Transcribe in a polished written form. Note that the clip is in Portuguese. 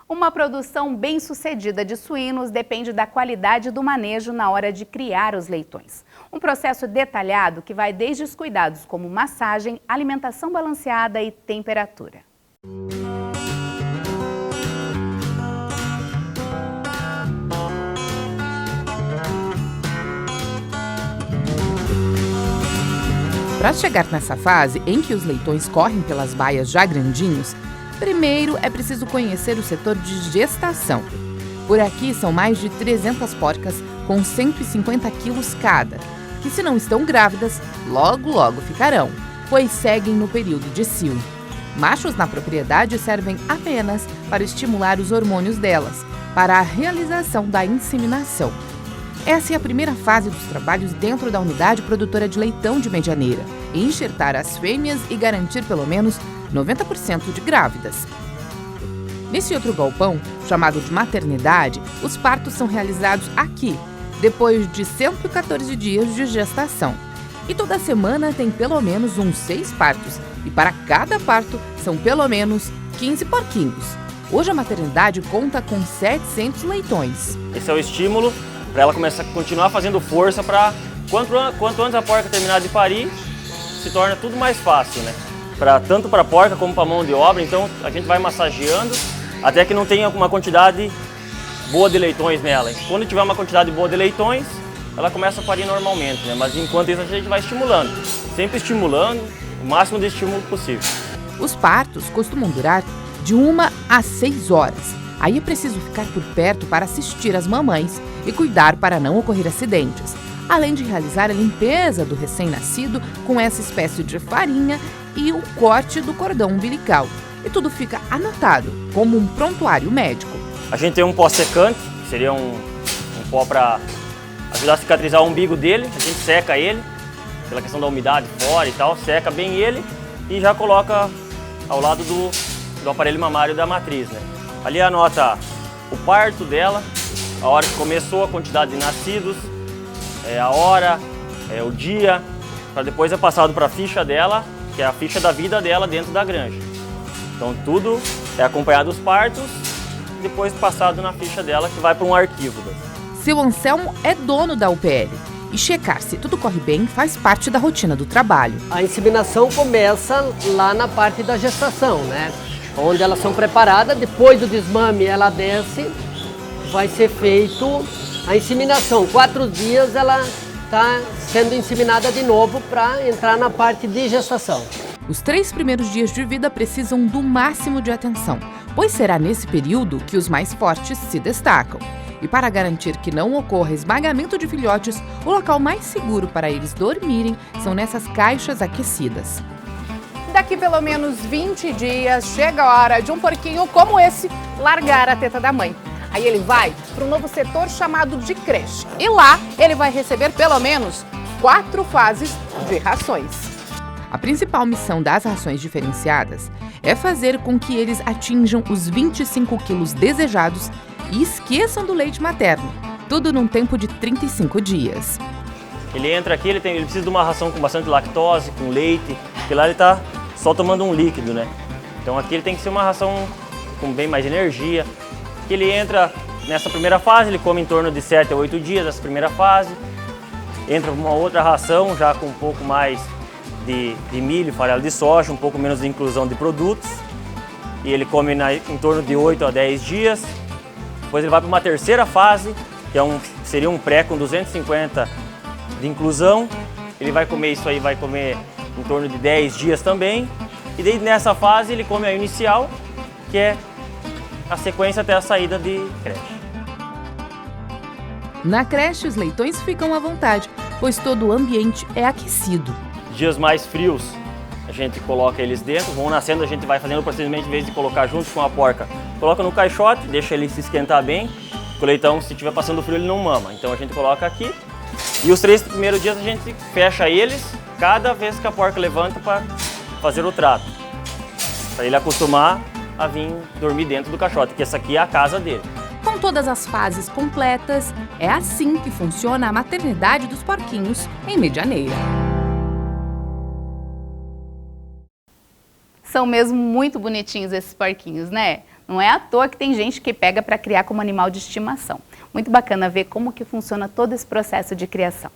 Uma produção bem-sucedida de suínos depende da qualidade do manejo na hora de criar os leitões. Um processo detalhado que vai desde os cuidados como massagem, alimentação balanceada e temperatura. Para chegar nessa fase em que os leitões correm pelas baias já grandinhos, primeiro é preciso conhecer o setor de gestação. Por aqui são mais de 300 porcas com 150 quilos cada, que se não estão grávidas, logo ficarão, pois seguem no período de cio. Machos na propriedade servem apenas para estimular os hormônios delas, para a realização da inseminação. Essa é a primeira fase dos trabalhos dentro da unidade produtora de leitão de Medianeira, enxertar as fêmeas e garantir pelo menos 90% de grávidas. Nesse outro galpão, chamado de maternidade, os partos são realizados aqui, depois de 114 dias de gestação. E toda semana tem pelo menos uns 6 partos, e para cada parto são pelo menos 15 porquinhos. Hoje a maternidade conta com 700 leitões. Esse é o estímulo para ela começar a continuar fazendo força para, quanto antes a porca terminar de parir, se torna tudo mais fácil, né? Tanto para a porca como para a mão de obra, então a gente vai massageando até que não tenha uma quantidade boa de leitões nela. Quando tiver uma quantidade boa de leitões, ela começa a parir normalmente, né? Mas enquanto isso a gente vai estimulando, sempre estimulando o máximo de estímulo possível. Os partos costumam durar de 1 a 6 horas. Aí é preciso ficar por perto para assistir às mamães e cuidar para não ocorrer acidentes, além de realizar a limpeza do recém-nascido com essa espécie de farinha e o corte do cordão umbilical. E tudo fica anotado, como um prontuário médico. A gente tem um pó secante, que seria um pó para ajudar a cicatrizar o umbigo dele. A gente seca ele, pela questão da umidade fora e tal, seca bem ele e já coloca ao lado do aparelho mamário da matriz, né? Ali anota o parto dela, a hora que começou, a quantidade de nascidos, a hora, o dia, para depois é passado para a ficha dela, que é a ficha da vida dela dentro da granja. Então tudo é acompanhado dos partos, depois passado na ficha dela, que vai para um arquivo. Seu Anselmo é dono da UPL e checar se tudo corre bem faz parte da rotina do trabalho. A inseminação começa lá na parte da gestação, né? Onde elas são preparadas, depois do desmame ela desce, vai ser feito a inseminação. 4 dias ela está sendo inseminada de novo para entrar na parte de gestação. Os 3 primeiros dias de vida precisam do máximo de atenção, pois será nesse período que os mais fortes se destacam. E para garantir que não ocorra esmagamento de filhotes, o local mais seguro para eles dormirem são nessas caixas aquecidas. Daqui pelo menos 20 dias, chega a hora de um porquinho como esse largar a teta da mãe. Aí ele vai para um novo setor chamado de creche. E lá ele vai receber pelo menos 4 fases de rações. A principal missão das rações diferenciadas é fazer com que eles atinjam os 25 quilos desejados e esqueçam do leite materno, tudo num tempo de 35 dias. Ele entra aqui, ele precisa de uma ração com bastante lactose, com leite, porque lá ele está só tomando um líquido, né? Então aqui ele tem que ser uma ração com bem mais energia. Ele entra nessa primeira fase, ele come em torno de 7 a 8 dias essa primeira fase. Entra uma outra ração já com um pouco mais de milho, farelo de soja, um pouco menos de inclusão de produtos. E ele come em torno de 8 a 10 dias. Depois ele vai para uma terceira fase, que seria um pré com 250 de inclusão. Ele vai comer isso aí, vai comer em torno de 10 dias também. E daí nessa fase ele come a inicial, que é a sequência até a saída de creche. Na creche, os leitões ficam à vontade, pois todo o ambiente é aquecido. Dias mais frios, a gente coloca eles dentro, vão nascendo, a gente vai fazendo o procedimento, em vez de colocar junto com a porca, coloca no caixote, deixa ele se esquentar bem, porque o leitão, se estiver passando frio, ele não mama. Então a gente coloca aqui, e os 3 primeiros dias a gente fecha eles, cada vez que a porca levanta para fazer o trato, para ele acostumar a vir dormir dentro do caixote, que essa aqui é a casa dele. Com todas as fases completas, é assim que funciona a maternidade dos porquinhos em Medianeira. São mesmo muito bonitinhos esses porquinhos, né? Não é à toa que tem gente que pega para criar como animal de estimação. Muito bacana ver como que funciona todo esse processo de criação.